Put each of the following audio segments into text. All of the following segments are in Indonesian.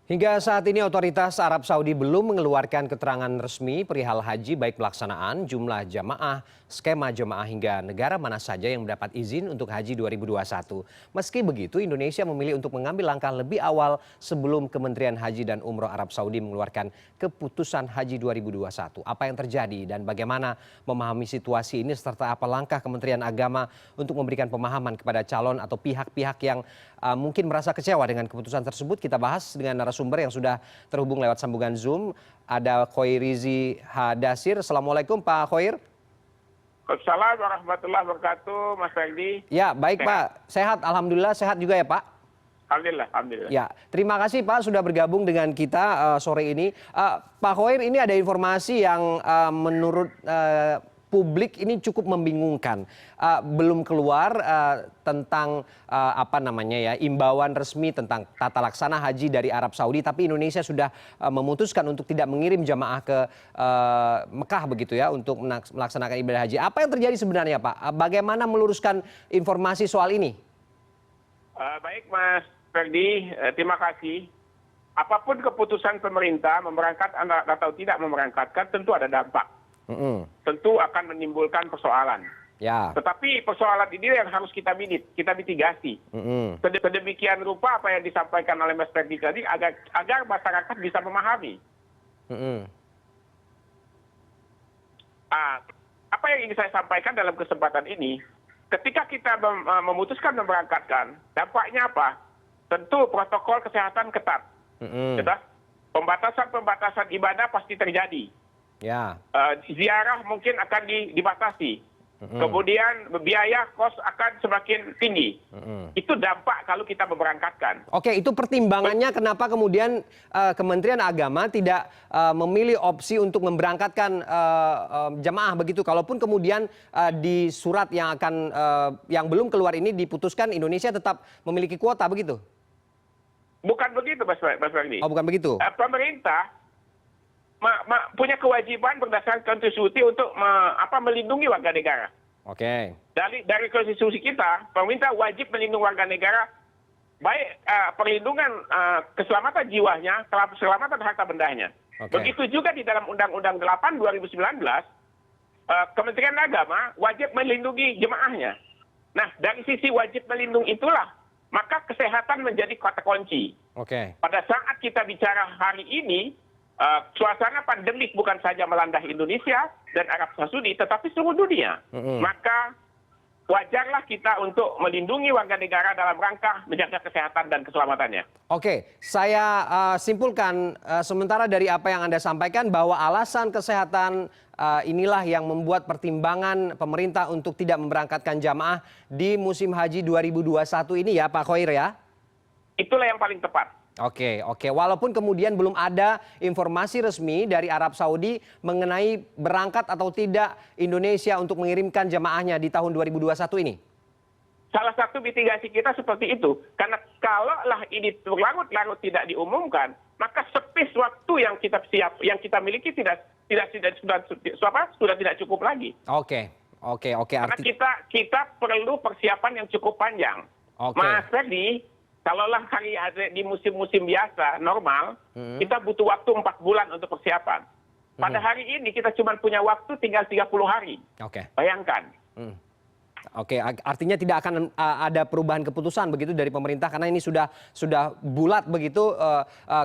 Hingga saat ini otoritas Arab Saudi belum mengeluarkan keterangan resmi perihal haji baik pelaksanaan, jumlah jamaah, skema jemaah hingga negara mana saja yang mendapat izin untuk haji 2021. Meski begitu, Indonesia memilih untuk mengambil langkah lebih awal sebelum Kementerian Haji dan Umroh Arab Saudi mengeluarkan keputusan haji 2021. Apa yang terjadi dan bagaimana memahami situasi ini serta apa langkah Kementerian Agama untuk memberikan pemahaman kepada calon atau pihak-pihak yang mungkin merasa kecewa dengan keputusan tersebut, kita bahas dengan narasumber yang sudah terhubung lewat sambungan Zoom. Ada Khoir Rizi Hadasir. Assalamualaikum Pak Khoir. Assalamualaikum warahmatullahi wabarakatuh, Mas Ferdi. Ya, baik sehat. Pak. Sehat, alhamdulillah sehat juga ya Pak. Alhamdulillah. Ya, terima kasih Pak sudah bergabung dengan kita sore ini. Pak Khoir, ini ada informasi yang menurut publik ini cukup membingungkan. Belum keluar tentang imbauan resmi tentang tata laksana haji dari Arab Saudi, tapi Indonesia sudah memutuskan untuk tidak mengirim jamaah ke Mekah begitu ya untuk melaksanakan ibadah haji. Apa yang terjadi sebenarnya Pak? Bagaimana meluruskan informasi soal ini? Baik Mas Ferdi, terima kasih. Apapun keputusan pemerintah memberangkat atau tidak memberangkatkan tentu ada dampak. Tentu akan menimbulkan persoalan. Ya. Tetapi persoalan ini yang harus kita mitigasi. Sedemikian rupa apa yang disampaikan oleh Mas Ferdi tadi agar masyarakat bisa memahami. Apa yang ingin saya sampaikan dalam kesempatan ini, ketika kita memutuskan memberangkatkan, dampaknya apa? Tentu protokol kesehatan ketat. Pembatasan ibadah pasti terjadi. Ya. Ziarah mungkin akan dibatasi. Kemudian biaya kos akan semakin tinggi. Itu dampak kalau kita memberangkatkan. Oke, itu pertimbangannya kenapa kemudian Kementerian Agama tidak memilih opsi untuk memberangkatkan jamaah begitu. Kalaupun kemudian di surat yang belum keluar ini diputuskan Indonesia tetap memiliki kuota begitu. Bukan begitu, Mas Ferdi. Oh, bukan begitu. Pemerintah punya kewajiban berdasarkan konstitusi untuk melindungi warga negara. Oke. Dari konstitusi kita, pemerintah wajib melindungi warga negara, baik perlindungan keselamatan jiwanya, keselamatan harta bendanya. Begitu juga di dalam Undang-Undang 8 2019, Kementerian Agama wajib melindungi jemaahnya. Nah, dari sisi wajib melindungi itulah, maka kesehatan menjadi kata kunci. Pada saat kita bicara hari ini, suasana pandemik bukan saja melanda Indonesia dan Arab Saudi, tetapi seluruh dunia. Maka wajarlah kita untuk melindungi warga negara dalam rangka menjaga kesehatan dan keselamatannya. Oke, saya simpulkan sementara dari apa yang Anda sampaikan bahwa alasan kesehatan inilah yang membuat pertimbangan pemerintah untuk tidak memberangkatkan jamaah di musim haji 2021 ini ya Pak Khoir ya? Itulah yang paling tepat. Oke. Walaupun kemudian belum ada informasi resmi dari Arab Saudi mengenai berangkat atau tidak Indonesia untuk mengirimkan jamaahnya di tahun 2021 ini. Salah satu mitigasi kita seperti itu. Karena kalaulah ini berlarut-larut tidak diumumkan, maka space waktu yang kita miliki sudah tidak cukup lagi. Oke. Karena kita perlu persiapan yang cukup panjang. Mas Ferdi, kalaulah di musim-musim biasa, normal, kita butuh waktu 4 bulan untuk persiapan. Pada hari ini kita cuma punya waktu tinggal 30 hari. Bayangkan. Artinya tidak akan ada perubahan keputusan begitu dari pemerintah karena ini sudah bulat begitu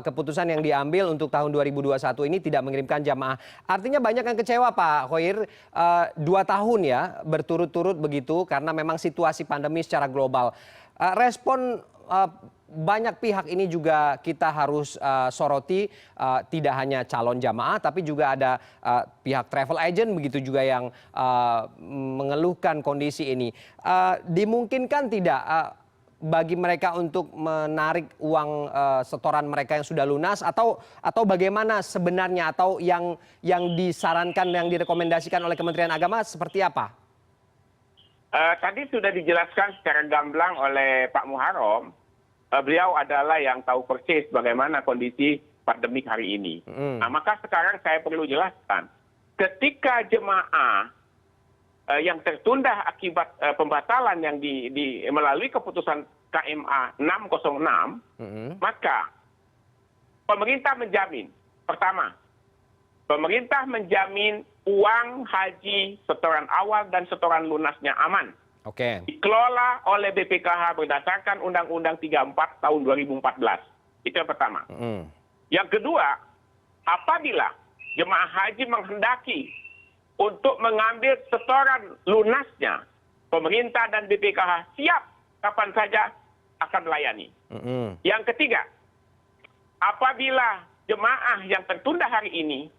keputusan yang diambil untuk tahun 2021 ini tidak mengirimkan jamaah. Artinya banyak yang kecewa Pak Khoir, 2 tahun ya berturut-turut begitu karena memang situasi pandemi secara global. Respon banyak pihak ini juga kita harus soroti, tidak hanya calon jamaah tapi juga ada pihak travel agent begitu juga yang mengeluhkan kondisi ini. Dimungkinkan tidak bagi mereka untuk menarik uang setoran mereka yang sudah lunas atau bagaimana sebenarnya atau yang disarankan, yang direkomendasikan oleh Kementerian Agama seperti apa? Tadi sudah dijelaskan secara gamblang oleh Pak Muharrem. Beliau adalah yang tahu persis bagaimana kondisi pandemik hari ini. Nah, maka sekarang saya perlu jelaskan, ketika jemaah yang tertunda akibat pembatalan yang melalui keputusan KMA 606, maka pemerintah menjamin, pertama, pemerintah menjamin uang haji setoran awal dan setoran lunasnya aman. Oke. Dikelola oleh BPKH berdasarkan Undang-Undang 34 tahun 2014. Itu yang pertama. Yang kedua, apabila jemaah haji menghendaki untuk mengambil setoran lunasnya, pemerintah dan BPKH siap kapan saja akan melayani. Yang ketiga, apabila jemaah yang tertunda hari ini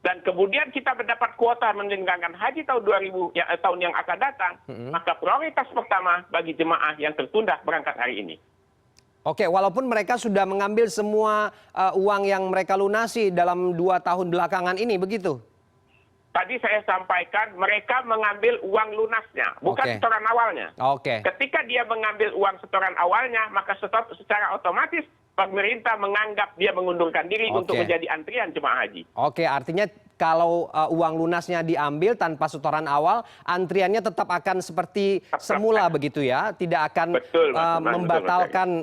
dan kemudian kita mendapat kuota menyelenggarakan haji tahun yang akan datang, maka prioritas pertama bagi jemaah yang tertunda berangkat hari ini. Oke, walaupun mereka sudah mengambil semua uang yang mereka lunasi dalam 2 tahun belakangan ini, begitu? Tadi saya sampaikan mereka mengambil uang lunasnya, bukan setoran awalnya. Ketika dia mengambil uang setoran awalnya, maka secara otomatis pemerintah menganggap dia mengundurkan diri untuk menjadi antrian jemaah haji. Oke, artinya kalau uang lunasnya diambil tanpa setoran awal, antriannya tetap akan seperti semula begitu ya? Tidak akan membatalkan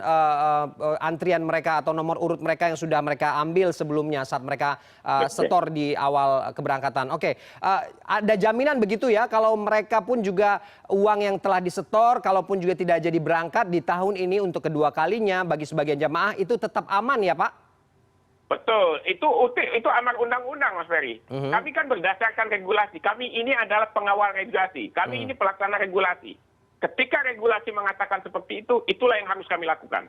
antrian mereka atau nomor urut mereka yang sudah mereka ambil sebelumnya saat mereka setor di awal keberangkatan. Oke, ada jaminan begitu ya kalau mereka pun juga uang yang telah disetor, kalaupun juga tidak jadi berangkat di tahun ini untuk kedua kalinya bagi sebagian jamaah itu tetap aman ya Pak? Betul, itu amar undang-undang Mas Ferry. Kami kan berdasarkan regulasi, kami ini adalah pengawal regulasi, kami ini pelaksana regulasi. Ketika regulasi mengatakan seperti itu, itulah yang harus kami lakukan.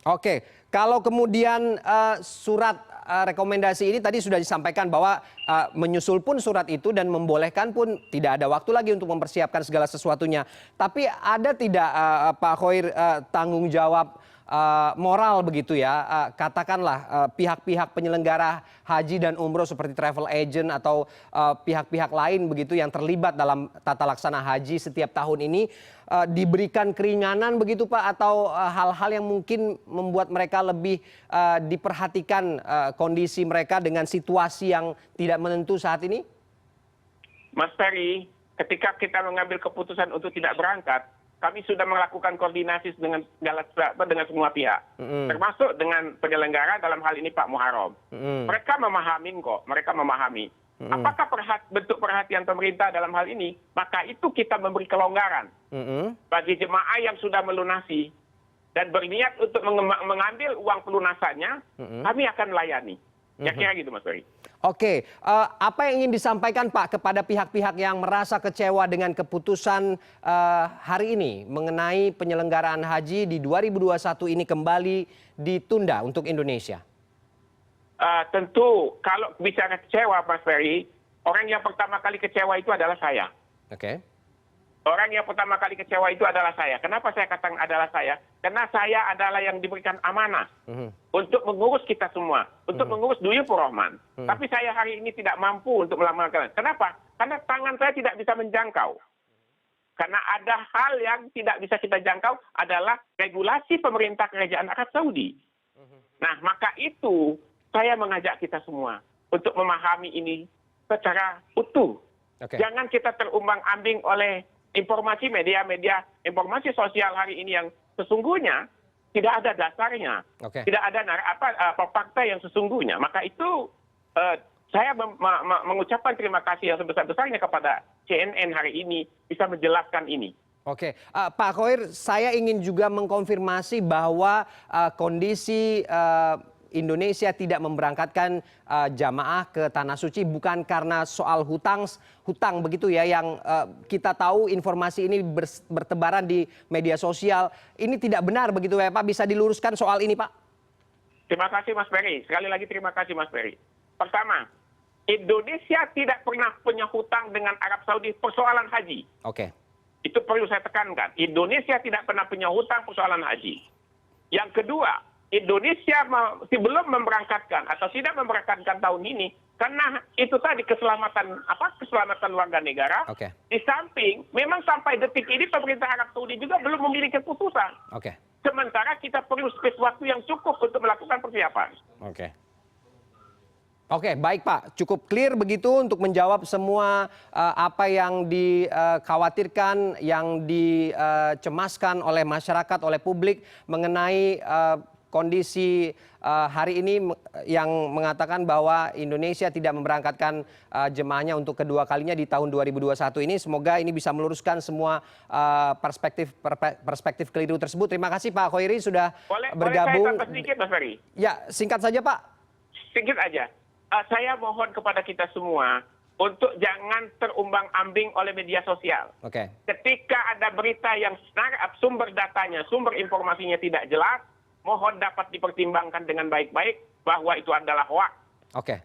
Oke, kalau kemudian surat rekomendasi ini tadi sudah disampaikan bahwa menyusul pun surat itu dan membolehkan pun tidak ada waktu lagi untuk mempersiapkan segala sesuatunya. Tapi ada tidak Pak Khoir tanggung jawab moral begitu ya, katakanlah pihak-pihak penyelenggara haji dan umroh seperti travel agent atau pihak-pihak lain begitu yang terlibat dalam tata laksana haji setiap tahun ini diberikan keringanan begitu Pak, atau hal-hal yang mungkin membuat mereka lebih diperhatikan kondisi mereka dengan situasi yang tidak menentu saat ini? Mas Ferry, ketika kita mengambil keputusan untuk tidak berangkat, kami sudah melakukan koordinasi dengan semua pihak, termasuk dengan penyelenggara dalam hal ini Pak Muharram. Mereka memahami kok, mereka memahami. Apakah bentuk perhatian pemerintah dalam hal ini? Maka itu kita memberi kelonggaran bagi jemaah yang sudah melunasi dan berniat untuk mengambil uang pelunasannya, kami akan melayani. Ya kira gitu Mas Ferry. Oke, apa yang ingin disampaikan Pak kepada pihak-pihak yang merasa kecewa dengan keputusan hari ini mengenai penyelenggaraan haji di 2021 ini kembali ditunda untuk Indonesia? Tentu kalau bicara kecewa Mas Ferry, orang yang pertama kali kecewa itu adalah saya. Orang yang pertama kali kecewa itu adalah saya. Kenapa saya katakan adalah saya? Karena saya adalah yang diberikan amanah untuk mengurus kita semua, untuk mengurus Duyufur Rahman. Tapi saya hari ini tidak mampu untuk melakukan. Kenapa? Karena tangan saya tidak bisa menjangkau. Karena ada hal yang tidak bisa kita jangkau adalah regulasi pemerintah Kerajaan Arab Saudi. Nah, maka itu saya mengajak kita semua untuk memahami ini secara utuh. Jangan kita terumbang-ambing oleh informasi media-media, informasi sosial hari ini yang sesungguhnya tidak ada dasarnya, tidak ada fakta yang sesungguhnya. Maka itu saya mengucapkan terima kasih yang sebesar-besarnya kepada CNN hari ini bisa menjelaskan ini. Oke, Pak Khoir, saya ingin juga mengkonfirmasi bahwa kondisi Indonesia tidak memberangkatkan jamaah ke Tanah Suci bukan karena soal hutang begitu ya, yang kita tahu informasi ini bertebaran di media sosial. Ini tidak benar begitu ya Pak, bisa diluruskan soal ini Pak? Terima kasih Mas Ferry, sekali lagi terima kasih Mas Ferry. Pertama, Indonesia tidak pernah punya hutang dengan Arab Saudi persoalan haji. Itu perlu saya tekankan, Indonesia tidak pernah punya hutang persoalan haji. Yang kedua, Indonesia sebelum memberangkatkan atau tidak memberangkatkan tahun ini karena itu tadi keselamatan warga negara. Di samping memang sampai detik ini pemerintah Arab Saudi juga belum memiliki keputusan. Sementara kita perlu space waktu yang cukup untuk melakukan persiapan. Oke, baik Pak. Cukup clear begitu untuk menjawab semua apa yang dikhawatirkan, yang dicemaskan oleh masyarakat, oleh publik mengenai kondisi hari ini yang mengatakan bahwa Indonesia tidak memberangkatkan jemaahnya untuk kedua kalinya di tahun 2021 ini. Semoga ini bisa meluruskan semua perspektif keliru tersebut. Terima kasih Pak Khoiri sudah bergabung. Boleh saya tambah sedikit, Mas Ferry? Ya, singkat saja Pak. Sedikit aja. Saya mohon kepada kita semua untuk jangan terumbang-ambing oleh media sosial. Oke. Ketika ada berita yang sumber datanya, sumber informasinya tidak jelas, mohon dapat dipertimbangkan dengan baik-baik bahwa itu adalah hoax. Oke.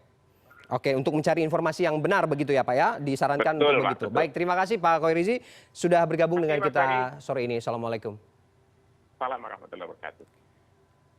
Oke, untuk mencari informasi yang benar begitu ya Pak ya, disarankan Betul, untuk Pak, begitu. betul. Baik, terima kasih Pak Khoirizi sudah bergabung dengan Terima kasih, kita Mas sore ini. Assalamualaikum. Salam warahmatullahi wabarakatuh.